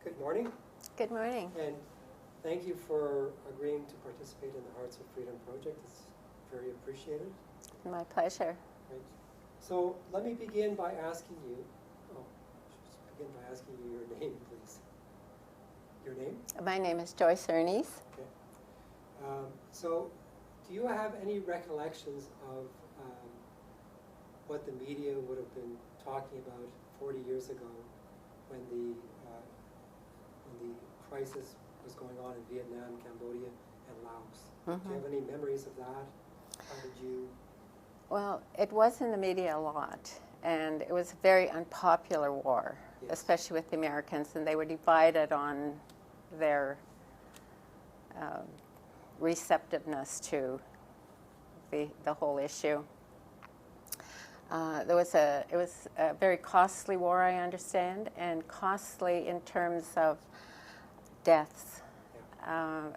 Good morning, Good morning. and thank you for agreeing to participate in the Hearts of Freedom project. It's very appreciated. My pleasure. Right. So let me begin by asking you, begin by asking you your name, please. Your name? My name is Joyce Ernyes. Okay. So do you have any recollections of what the media would have been talking about 40 years ago when the crisis was going on in Vietnam, Cambodia, and Laos? Do you have any memories of that? How did you? Well, it was in the media a lot, and it was a very unpopular war, Yes. especially with the Americans, and they were divided on their receptiveness to the whole issue. It was a very costly war, I understand, and costly in terms of deaths,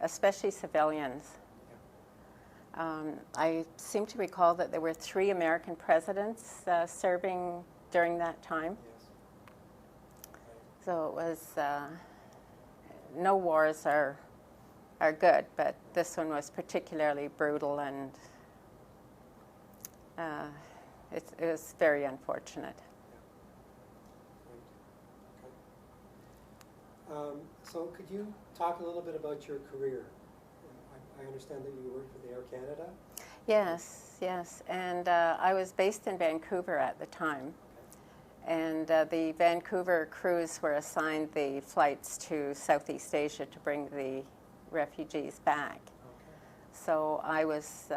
especially civilians. I seem to recall that there were 3 American presidents serving during that time. Yes. So it was, no wars are good, but this one was particularly brutal, and it was very unfortunate. So could you talk a little bit about your career? I understand that you worked for the Air Canada. Yes, and I was based in Vancouver at the time, and the Vancouver crews were assigned the flights to Southeast Asia to bring the refugees back. So I was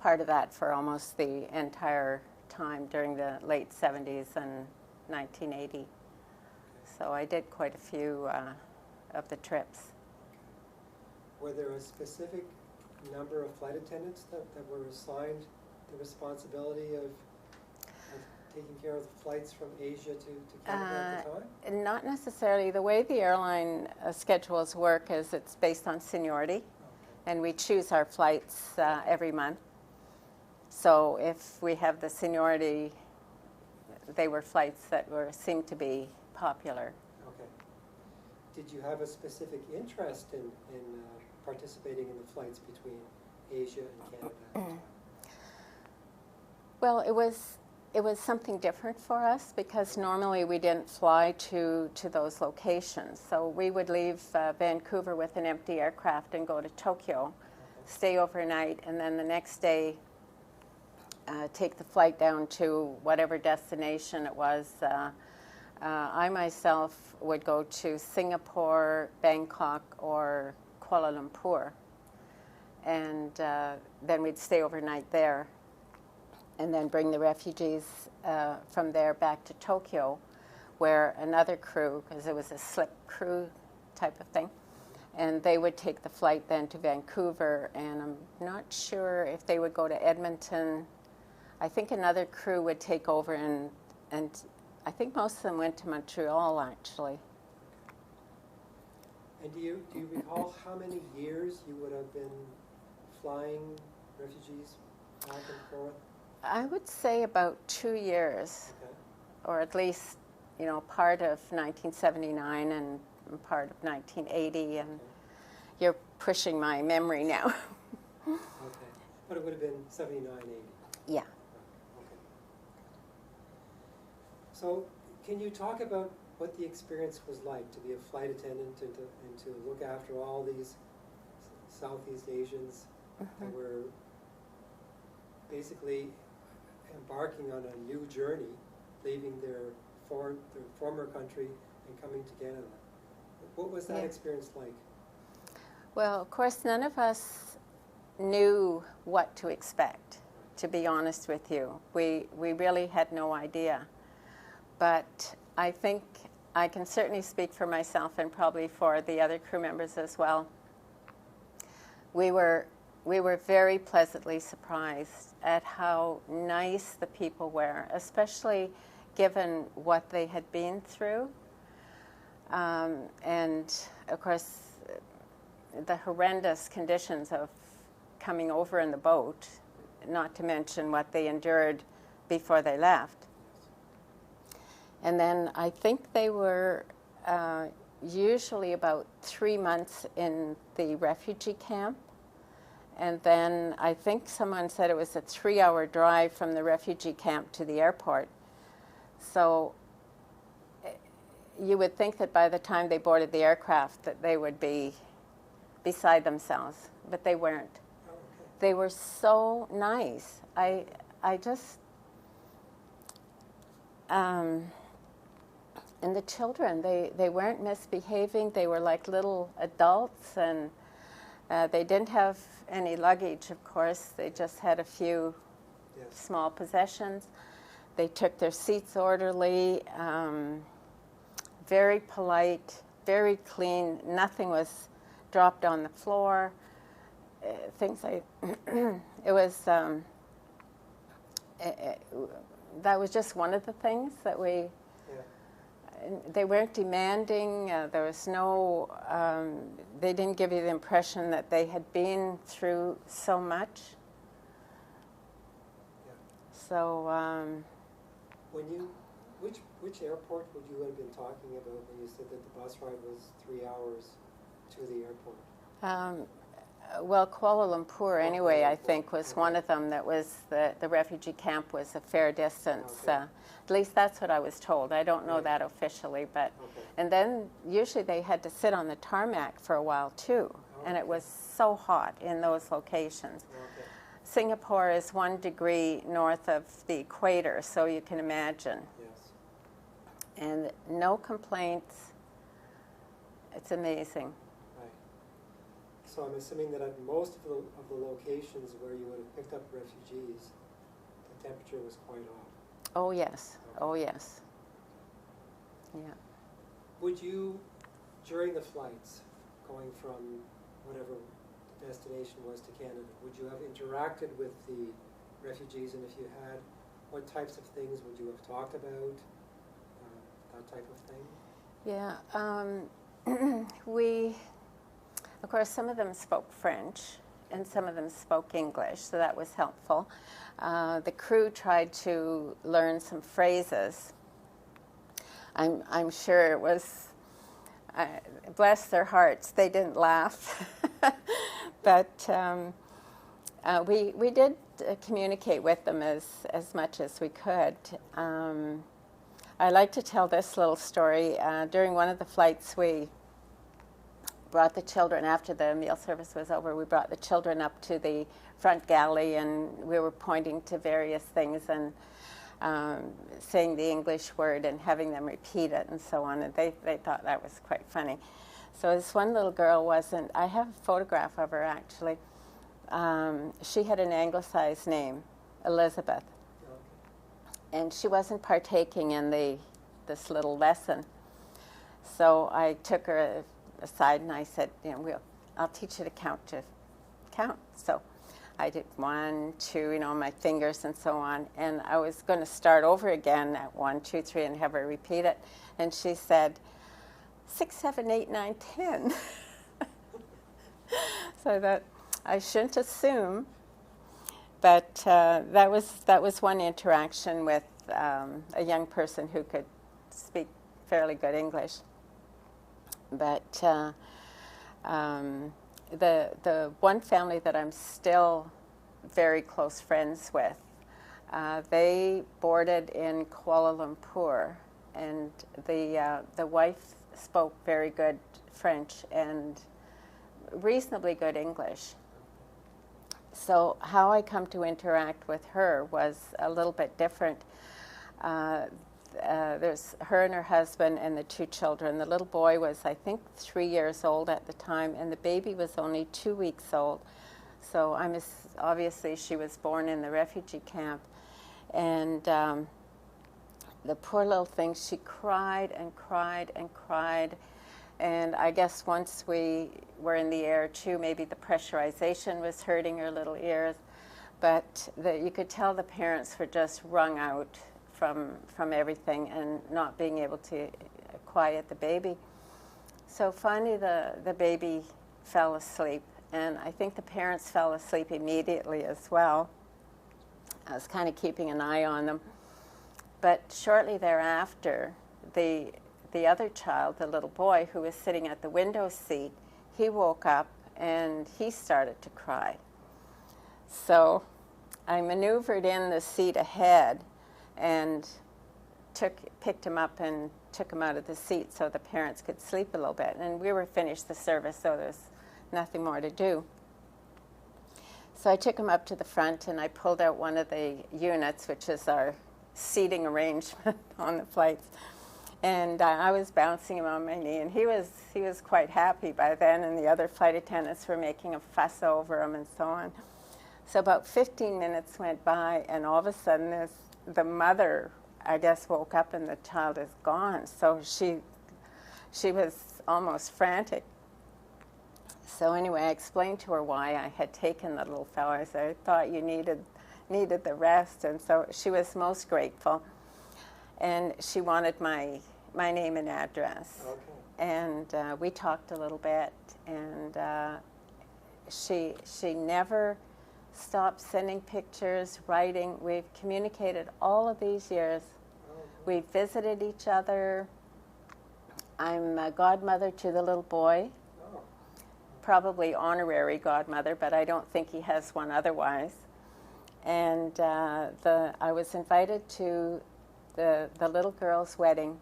part of that for almost the entire time during the late 70s and 1980. So I did quite a few of the trips. Were there a specific number of flight attendants that were assigned the responsibility of taking care of the flights from Asia to Canada at the time? Not necessarily. The way the airline schedules work is it's based on seniority, and we choose our flights every month. So if we have the seniority, they were flights that seemed to be popular. Okay. Did you have a specific interest in participating in the flights between Asia and Canada at the time? Well, it was something different for us because normally we didn't fly to those locations. So we would leave Vancouver with an empty aircraft and go to Tokyo, stay overnight, and then the next day take the flight down to whatever destination it was. I myself would go to Singapore, Bangkok, or Kuala Lumpur, and then we'd stay overnight there, and then bring the refugees from there back to Tokyo, where another crew, because it was a slip crew type of thing, and they would take the flight then to Vancouver, and I'm not sure if they would go to Edmonton. I think another crew would take over, and I think most of them went to Montreal, actually. And do you recall how many years you would have been flying refugees back and forth? I would say about 2 years, or at least, part of 1979 and part of 1980, and you're pushing my memory now. Okay, but it would have been 79, 80. Yeah. Okay. So can you talk about what the experience was like to be a flight attendant and to look after all these Southeast Asians that were basically embarking on a new journey, leaving their former country and coming to Canada? What was that experience like? Well, of course, none of us knew what to expect, to be honest with you. We really had no idea. But I think I can certainly speak for myself and probably for the other crew members as well. We were very pleasantly surprised at how nice the people were, especially given what they had been through. And of course, the horrendous conditions of coming over in the boat, not to mention what they endured before they left. And then I think they were usually about 3 months in the refugee camp. And then I think someone said it was a 3-hour drive from the refugee camp to the airport. So you would think that by the time they boarded the aircraft that they would be beside themselves, but they weren't. Oh, okay. They were so nice. I just, and the children, they weren't misbehaving. They were like little adults, and they didn't have any luggage, of course. They just had a few Yes. small possessions. They took their seats orderly, very polite, very clean. Nothing was dropped on the floor. Things like it was. That was just one of the things that we. Yeah. They weren't demanding. There was no. They didn't give you the impression that they had been through so much. Yeah. So. When you, which airport would you have been talking about when you said that the bus ride was 3 hours to the airport? Well, Kuala Lumpur, anyway, Kuala I Lumpur. think was Okay. one of them. That was the refugee camp was a fair distance. Okay. At least that's what I was told. I don't know Right. that officially, but Okay. and then usually they had to sit on the tarmac for a while too, and it Okay. was so hot in those locations. Okay. Singapore is 1 degree north of the equator, so you can imagine. Yes. And no complaints. It's amazing. Right. So I'm assuming that at most of the locations where you would have picked up refugees, the temperature was quite off. Oh yes. Oh yes. Yeah. Would you, during the flights, going from whatever the destination was to Canada, would you have interacted with the refugees? And if you had, what types of things would you have talked about? That type of thing? Yeah. Of course, some of them spoke French and some of them spoke English, so that was helpful. The crew tried to learn some phrases. I'm sure it was, bless their hearts, they didn't laugh. But we did communicate with them as much as we could. I like to tell this little story. During one of the flights, we brought the children, after the meal service was over, we brought the children up to the front galley, and we were pointing to various things and saying the English word and having them repeat it and so on, and they thought that was quite funny. So this one little girl wasn't, I have a photograph of her actually. She had an anglicized name, Elizabeth, and she wasn't partaking in this little lesson. So I took her aside and I said, I'll teach you to count. So I did 1, 2, my fingers and so on. And I was going to start over again at 1, 2, 3 and have her repeat it. And she said, 6, 7, 8, 9, 10. So that I shouldn't assume. But that was one interaction with a young person who could speak fairly good English. But the one family that I'm still very close friends with, they boarded in Kuala Lumpur, and the wife spoke very good French and reasonably good English. So how I come to interact with her was a little bit different. There's her and her husband and the 2 children. The little boy was, I think, 3 years old at the time, and the baby was only 2 weeks old. So obviously she was born in the refugee camp. And the poor little thing, she cried and cried and cried. And I guess once we were in the air too, maybe the pressurization was hurting her little ears. But you could tell the parents were just wrung out from everything and not being able to quiet the baby. So finally the baby fell asleep, and I think the parents fell asleep immediately as well. I was kind of keeping an eye on them. But shortly thereafter, the the other child, the little boy who was sitting at the window seat, he woke up and he started to cry. So I maneuvered in the seat ahead and picked him up and took him out of the seat so the parents could sleep a little bit. And we were finished the service, so there's nothing more to do. So I took him up to the front and I pulled out one of the units, which is our seating arrangement on the flights. And I was bouncing him on my knee, and he was quite happy by then, and the other flight attendants were making a fuss over him and so on. So about 15 minutes went by, and all of a sudden the mother, I guess, woke up and the child is gone. So she was almost frantic. So anyway, I explained to her why I had taken the little fellow. I said, I thought you needed the rest. And so she was most grateful. And she wanted my name and address. Okay. And we talked a little bit. And she never stopped sending pictures, writing. We've communicated all of these years. We visited each other. I'm a godmother to the little boy. Probably honorary godmother, but I don't think he has one otherwise. And I was invited to the little girl's wedding,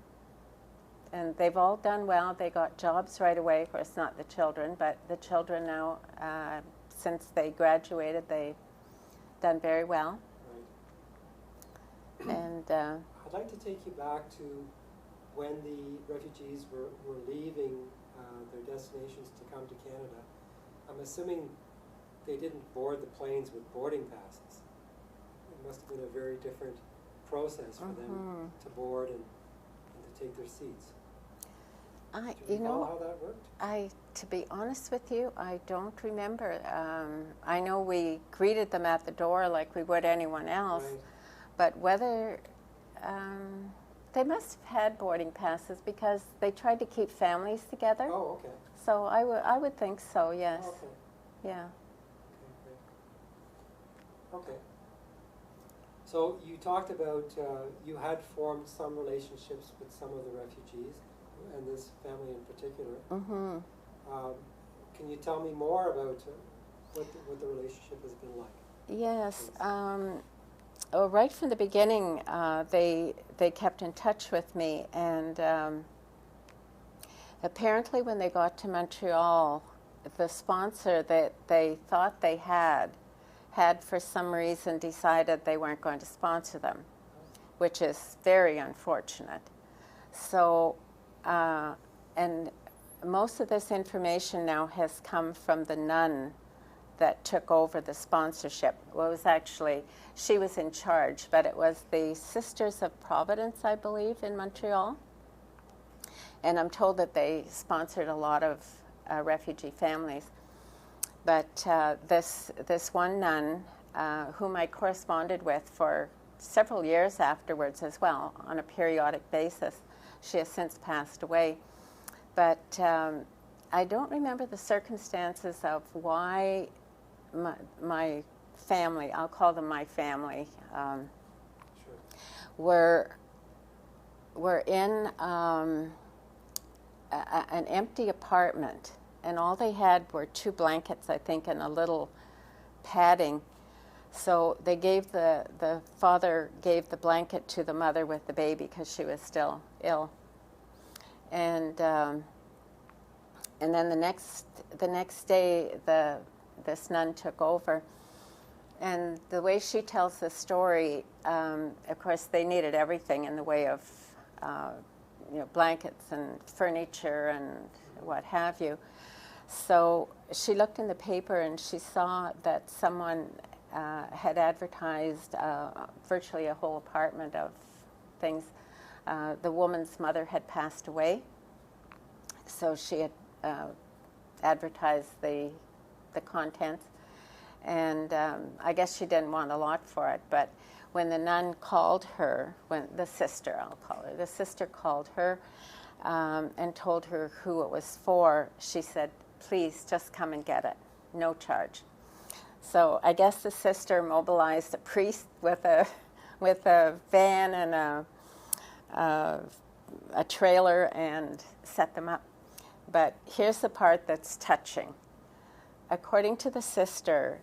and they've all done well. They got jobs right away. Of course, not the children, but the children now, since they graduated, they've done very well. Right. And I'd like to take you back to when the refugees were leaving their destinations to come to Canada. I'm assuming they didn't board the planes with boarding passes. It must have been a very different process for them to board and to take their seats. Do you know how that worked? To be honest with you, I don't remember. I know we greeted them at the door like we would anyone else, Right. but whether they must have had boarding passes because they tried to keep families together. Oh, okay. So I would think so, yes. Oh, okay. Yeah. Okay, great. Okay. So you talked about you had formed some relationships with some of the refugees, and this family in particular. Mm-hmm. Can you tell me more about what the relationship has been like? Yes. Right from the beginning, they kept in touch with me, and apparently when they got to Montreal, the sponsor that they thought they had for some reason decided they weren't going to sponsor them, which is very unfortunate. So, and most of this information now has come from the nun that took over the sponsorship. Well, it was actually, she was in charge, but it was the Sisters of Providence, I believe, in Montreal. And I'm told that they sponsored a lot of refugee families. But this one nun, whom I corresponded with for several years afterwards as well, on a periodic basis, she has since passed away. But I don't remember the circumstances of why my family, I'll call them my family, Sure. were in an empty apartment, and all they had were 2 blankets, I think, and a little padding. So they gave the father gave the blanket to the mother with the baby because she was still ill. And then the next day, this nun took over. And the way she tells the story, of course, they needed everything in the way of blankets and furniture and what have you. So she looked in the paper and she saw that someone had advertised virtually a whole apartment of things. The woman's mother had passed away, so she had advertised the contents, and I guess she didn't want a lot for it, but when the nun called her, when the sister, I'll call her, the sister called her and told her who it was for, she said, please just come and get it, no charge. So I guess the sister mobilized a priest with a van and a trailer and set them up. But here's the part that's touching. According to the sister,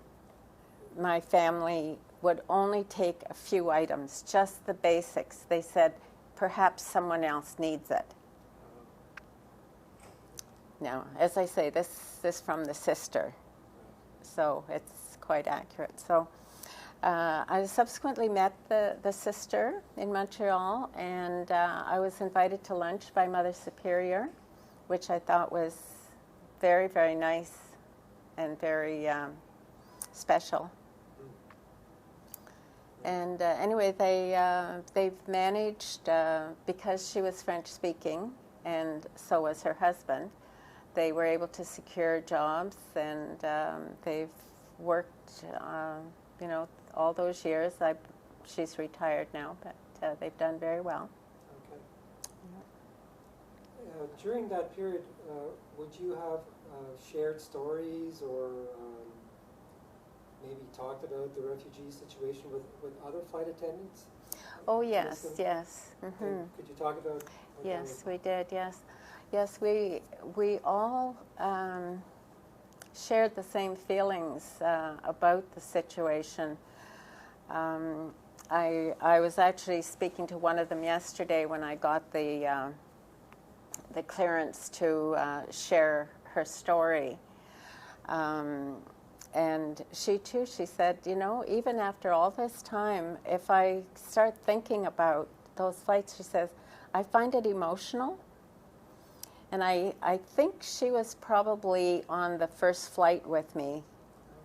my family would only take a few items, just the basics. They said, perhaps someone else needs it. Now, as I say, this is from the sister, so it's quite accurate. So I subsequently met the sister in Montreal, and I was invited to lunch by Mother Superior, which I thought was very, very nice and very special. And anyway, they've managed, because she was French-speaking, and so was her husband, they were able to secure jobs, and they've worked, you know, all those years. She's retired now, but they've done very well. Okay. During that period, would you have shared stories or maybe talked about the refugee situation with other flight attendants? Oh, yes, yes. Mm-hmm. Could you talk about? Yes, we did, yes. Yes, we all shared the same feelings about the situation. I was actually speaking to one of them yesterday when I got the clearance to share her story. And she too, she said, you know, even after all this time, if I start thinking about those flights, she says, I find it emotional. And I think she was probably on the first flight with me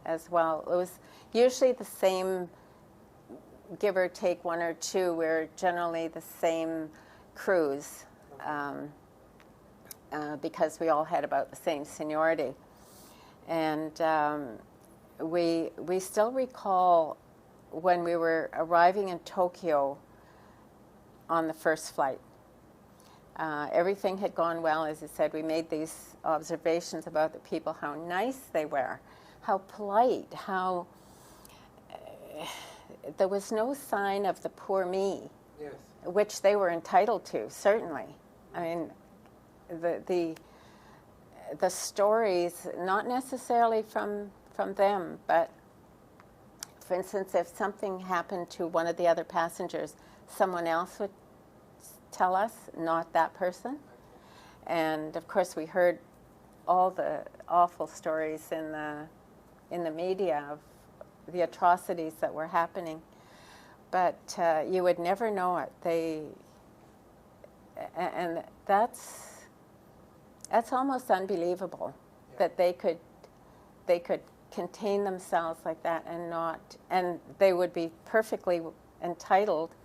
as well. It was usually the same, give or take one or two. We're generally the same crews because we all had about the same seniority. And we still recall when we were arriving in Tokyo on the first flight. Everything had gone well. As I said, we made these observations about the people, how nice they were, how polite, how there was no sign of the poor me, Yes. which they were entitled to, certainly. I mean, the stories, not necessarily from them, but for instance, if something happened to one of the other passengers, someone else would tell us, not that person. And of course, we heard all the awful stories in the media of the atrocities that were happening. But you would never know it. And that's almost unbelievable, yeah, that they could contain themselves like that and they would be perfectly entitled,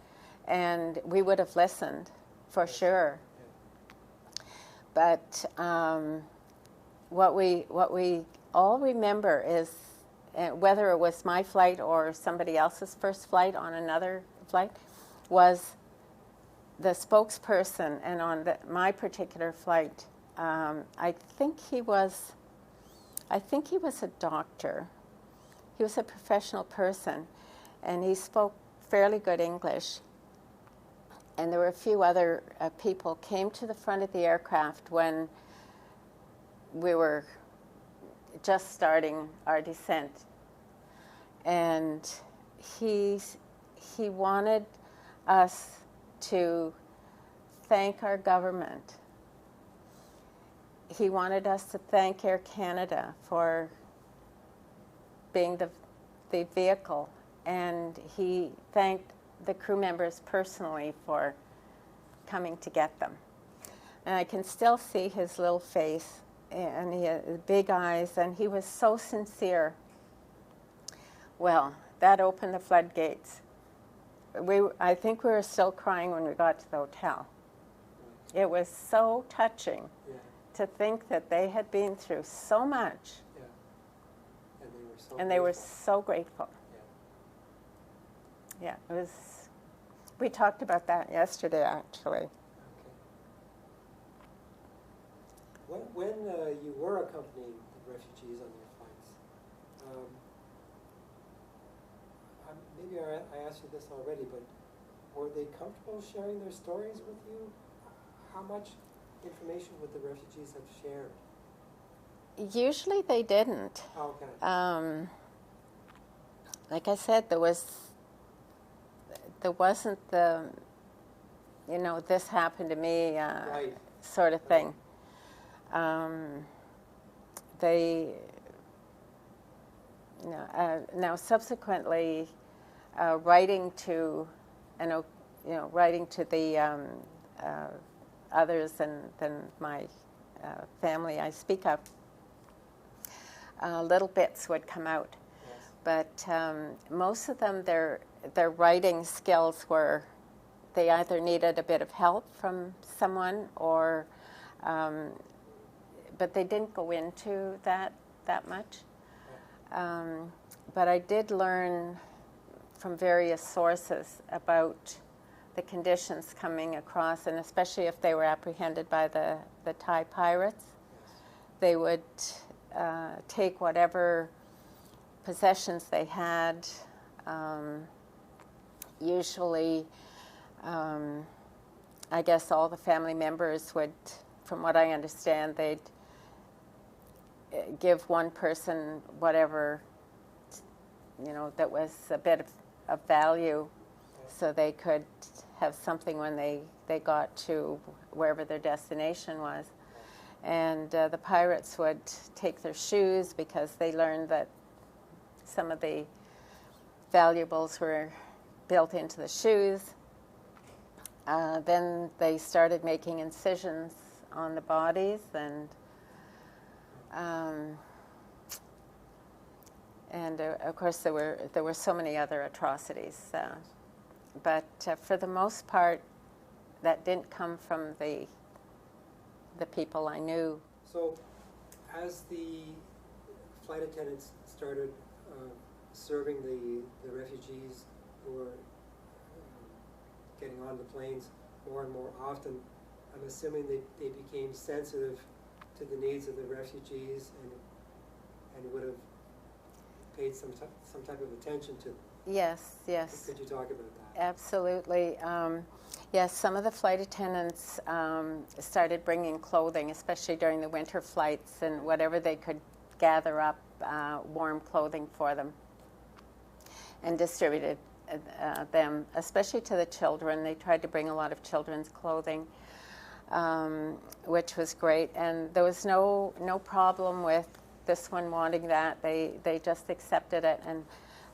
and we would have listened for sure. But what we all remember is, whether it was my flight or somebody else's first flight on another flight, was the spokesperson. And on my particular flight, I think he was a doctor. He was a professional person, and he spoke fairly good English. And there were a few other people came to the front of the aircraft when we were just starting our descent. And he wanted us to thank our government. He wanted us to thank Air Canada for being the vehicle, and he thanked the crew members personally for coming to get them. And I can still see his little face, and he had big eyes, and he was so sincere. Well, that opened the floodgates. I think we were still crying when we got to the hotel. It was so touching, yeah, to think that they had been through so much. Yeah. And they were so grateful. Yeah, it was. We talked about that yesterday, actually. Okay. When you were accompanying the refugees on your flights, maybe I asked you this already, but were they comfortable sharing their stories with you? how much information would the refugees have shared? Usually they didn't. Oh, okay. Like I said, there wasn't the, this happened to me Right. sort of thing. They, now subsequently, writing to the others than my family I speak of, little bits would come out. Yes. But most of them, their writing skills were, they either needed a bit of help from someone or, but they didn't go into that much. But I did learn from various sources about the conditions coming across, and especially if they were apprehended by the Thai pirates. Yes. They would take whatever possessions they had. Usually, I guess all the family members would, from what I understand, they'd give one person whatever, that was a bit of value, so they could have something when they got to wherever their destination was. And the pirates would take their shoes because they learned that some of the valuables were built into the shoes. Then they started making incisions on the bodies, and of course there were so many other atrocities. But for the most part, that didn't come from the people I knew. So, as the flight attendants started serving the refugees who were getting on the planes more and more often, I'm assuming they became sensitive to the needs of the refugees and would have paid some type of attention to them. Yes, yes. Could you talk about that? Absolutely. Yes, some of the flight attendants started bringing clothing, especially during the winter flights, and whatever they could gather up, warm clothing for them, and distributed them, especially to the children. They tried to bring a lot of children's clothing, which was great. And there was no problem with this one wanting that. They just accepted it. And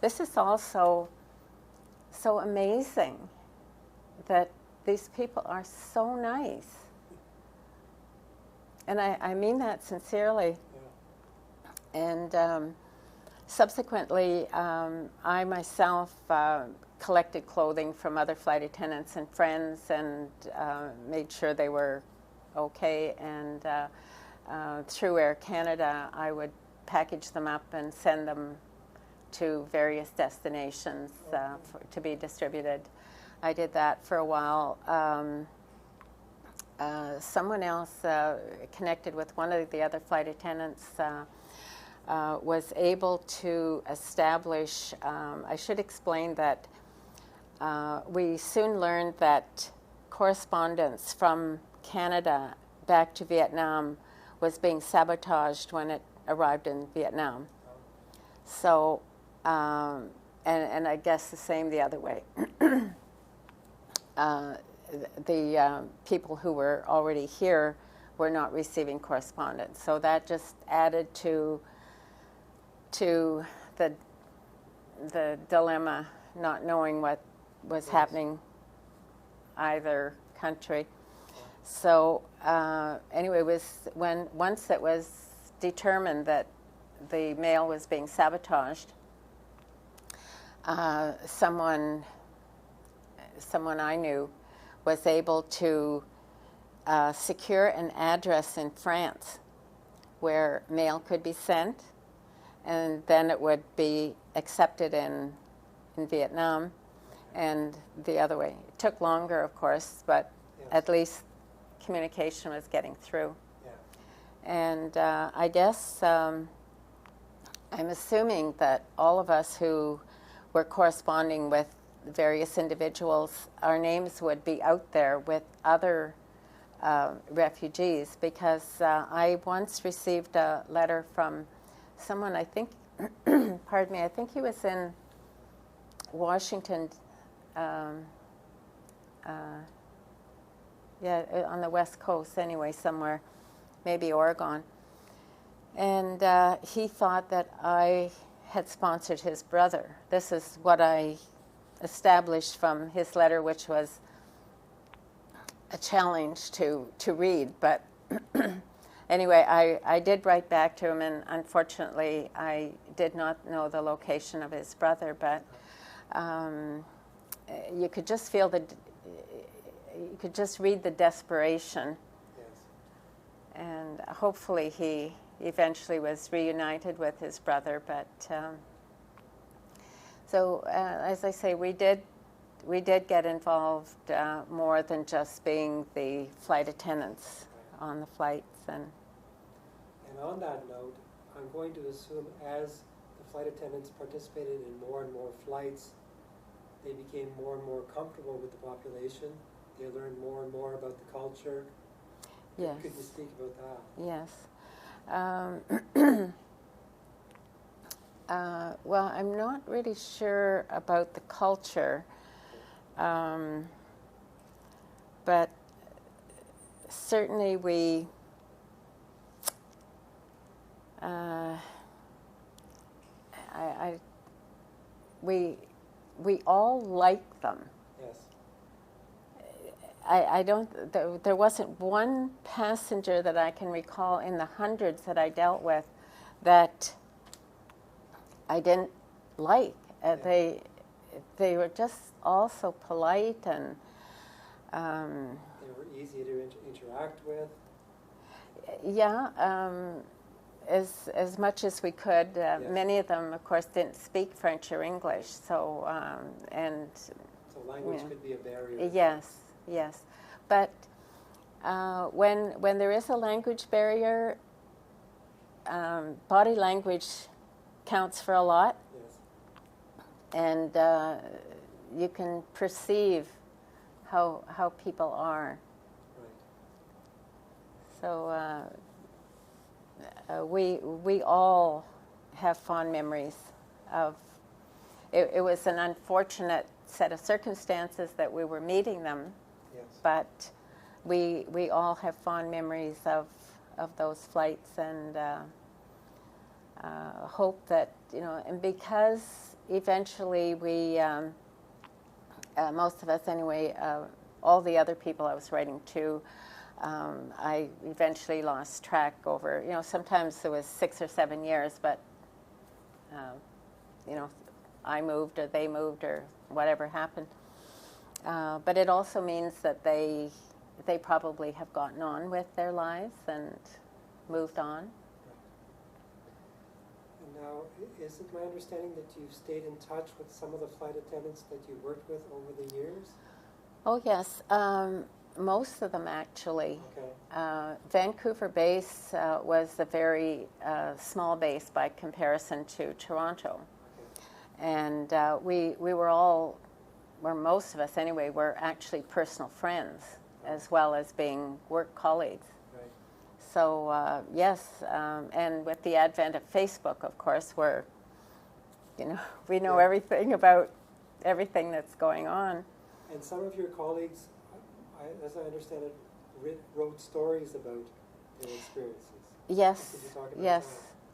this is also so amazing that these people are so nice. And I mean that sincerely. Yeah. And subsequently, I myself collected clothing from other flight attendants and friends, and made sure they were okay. And through Air Canada, I would package them up and send them to various destinations to be distributed. I did that for a while. Someone else connected with one of the other flight attendants was able to establish, I should explain that we soon learned that correspondence from Canada back to Vietnam was being sabotaged when it arrived in Vietnam. So, and I guess the same the other way. The people who were already here were not receiving correspondence. So that just added to the dilemma, not knowing what was happening either country. So anyway, once it was determined that the mail was being sabotaged, someone I knew was able to secure an address in France where mail could be sent, and then it would be accepted in Vietnam, and the other way. It took longer, of course, but Yes. at least communication was getting through. Yeah. And I guess I'm assuming that all of us who were corresponding with various individuals, our names would be out there with other refugees, because I once received a letter from someone, I think, pardon me, I think he was in Washington, yeah, on the West Coast anyway, somewhere, maybe Oregon. And he thought that I had sponsored his brother. This is what I established from his letter, which was a challenge to read. But anyway, I did write back to him, and unfortunately, I did not know the location of his brother. But you could just feel you could just read the desperation. Yes. And hopefully he eventually was reunited with his brother. But so as I say, we did get involved more than just being the flight attendants on the flights. And on that note, I'm going to assume as the flight attendants participated in more and more flights, they became more and more comfortable with the population. They learned more and more about the culture. yes. Could you speak about that? Yes. Well, I'm not really sure about the culture, but certainly we all like them. Yes. I don't. There wasn't one passenger that I can recall in the hundreds that I dealt with that I didn't like. They were just all so polite, and they were easy to interact with. Yeah, as much as we could. Yes. Many of them, of course, didn't speak French or English, so and so language could be a barrier. Yes. Yes, but when there is a language barrier, body language counts for a lot. Yes. And you can perceive how people are. Right. So we all have fond memories of. It was an unfortunate set of circumstances that we were meeting them. Yes. But we all have fond memories of those flights, and hope that, and because eventually we, most of us anyway, all the other people I was writing to, I eventually lost track over, sometimes it was 6 or 7 years, but, I moved or they moved or whatever happened. But it also means that they probably have gotten on with their lives and moved on. And now, is it my understanding that you've stayed in touch with some of the flight attendants that you worked with over the years? Oh, yes. Most of them, actually. Okay. Vancouver base was a very small base by comparison to Toronto. Okay. And we were all, or most of us anyway, were actually personal friends as well as being work colleagues. Right. So yes, and with the advent of Facebook, of course, we know everything about everything that's going on. And some of your colleagues, as I understand it, wrote stories about their experiences. Yes, Could you talk about yes.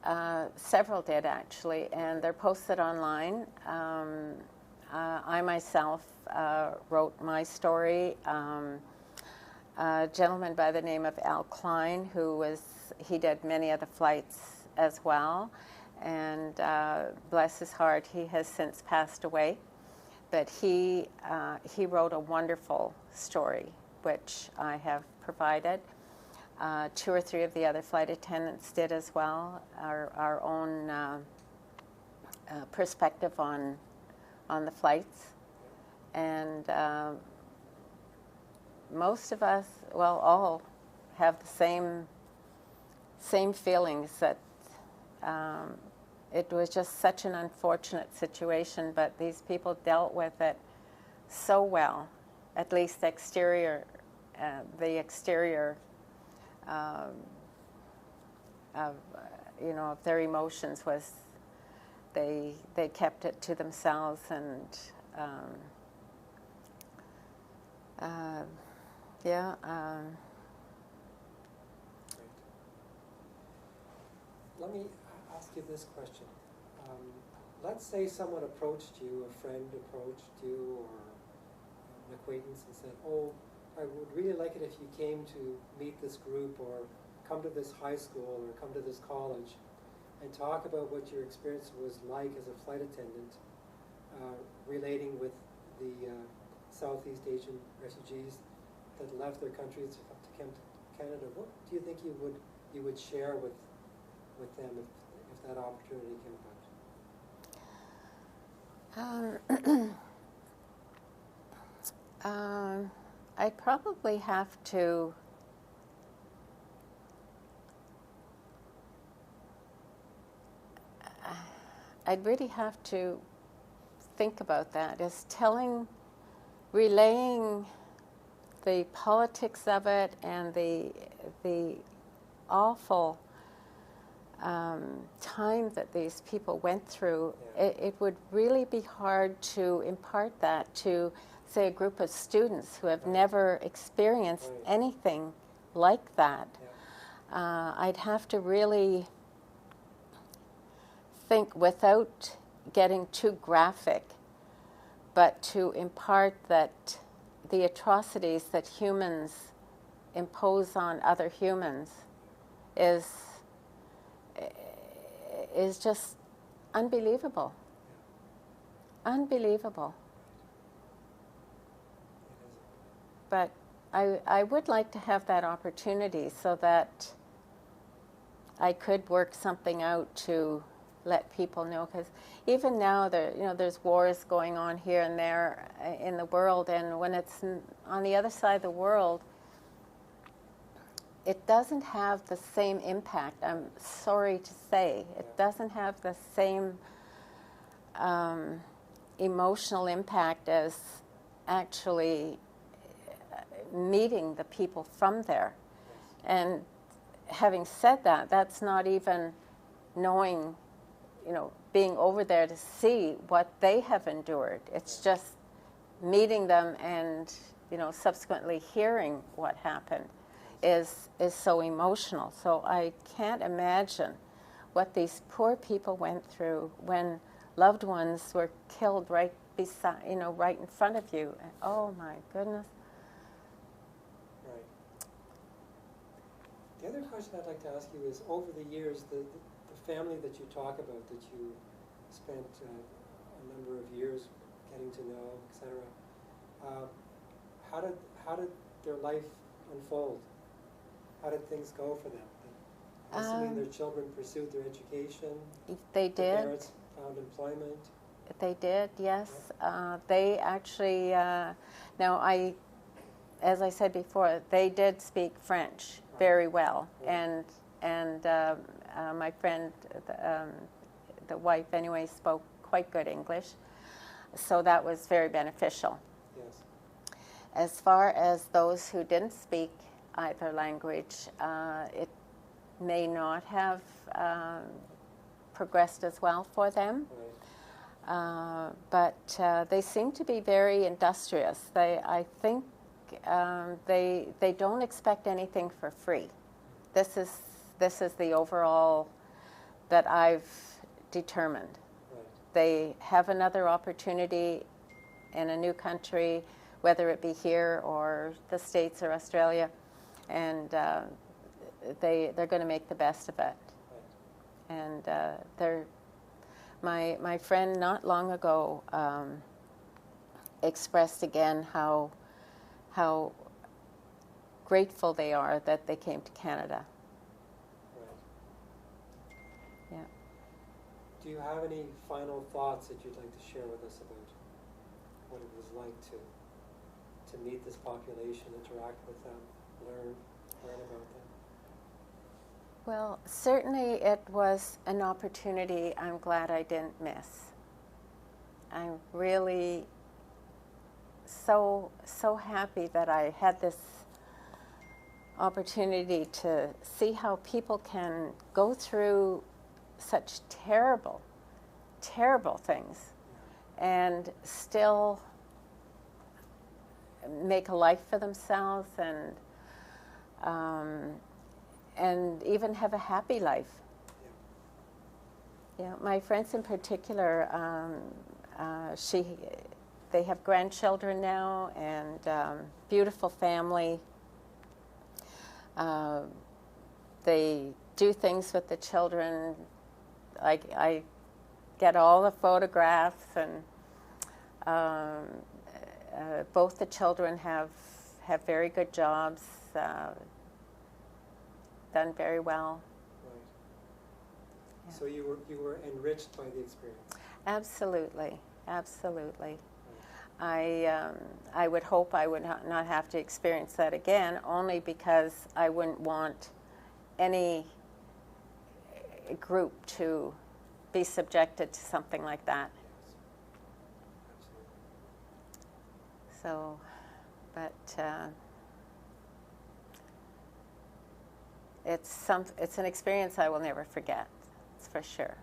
that? Several did, actually, and they're posted online. I myself wrote my story. A gentleman by the name of Al Klein, he did many of the flights as well, and bless his heart, he has since passed away. But he wrote a wonderful story, which I have provided. 2 or 3 of the other flight attendants did as well. Our own perspective on the flights, and most of us, well, all have the same feelings that it was just such an unfortunate situation, but these people dealt with it so well, at least exteriorly the exterior of of their emotions was they kept it to themselves, and yeah. Let me ask you this question. Let's say someone approached you, a friend approached you, or an acquaintance and said, "Oh, I would really like it if you came to meet this group, or come to this high school, or come to this college, and talk about what your experience was like as a flight attendant, relating with the Southeast Asian refugees that left their countries to come to Canada." What do you think you would share with them if that opportunity came about? I'd probably have to I'd really have to think about that, as relaying the politics of it and the awful time that these people went through. Yeah. It would really be hard to impart that to, say, a group of students who have Right. never experienced Right. anything like that. Yeah. I'd have to really think, without getting too graphic, but to impart that the atrocities that humans impose on other humans is just unbelievable. Unbelievable. But I would like to have that opportunity so that I could work something out to let people know, because even now there's wars going on here and there in the world, and when it's on the other side of the world, it doesn't have the same impact. I'm sorry to say, it doesn't have the same emotional impact as actually meeting the people from there. And having said that, that's not even knowing, being over there to see what they have endured. It's just meeting them and, subsequently hearing what happened is so emotional. So I can't imagine what these poor people went through when loved ones were killed right beside, right in front of you. Oh my goodness. Right. The other question I'd like to ask you is, over the years, the family that you talk about, that you spent a number of years getting to know, etc., how did their life unfold? How did things go for them? I'm assuming their children pursued their education. They Their did. parents found employment. They did, yes. They actually, as I said before, they did speak French very well, and my friend, the wife anyway, spoke quite good English, so that was very beneficial. Yes. As far as those who didn't speak either language, it may not have progressed as well for them. Right. But they seem to be very industrious. I think they don't expect anything for free. This is the overall that I've determined. Right. They have another opportunity in a new country, whether it be here or the States or Australia, and they're going to make the best of it. Right. And my friend not long ago expressed again how grateful they are that they came to Canada. Right. Yeah. Do you have any final thoughts that you'd like to share with us about what it was like to meet this population, interact with them, learn about them? Well, certainly it was an opportunity I'm glad I didn't miss. I'm really so happy that I had this opportunity to see how people can go through such terrible, terrible things and still make a life for themselves and even have a happy life. Yeah, my friends in particular, they have grandchildren now and beautiful family. They do things with the children. I get all the photographs, and both the children have very good jobs, done very well. Right. Yeah. So you were enriched by the experience. Absolutely, absolutely. Right. I would hope I would not have to experience that again, only because I wouldn't want any group to be subjected to something like that. Yes. Absolutely. So, but it's an experience I will never forget, that's for sure.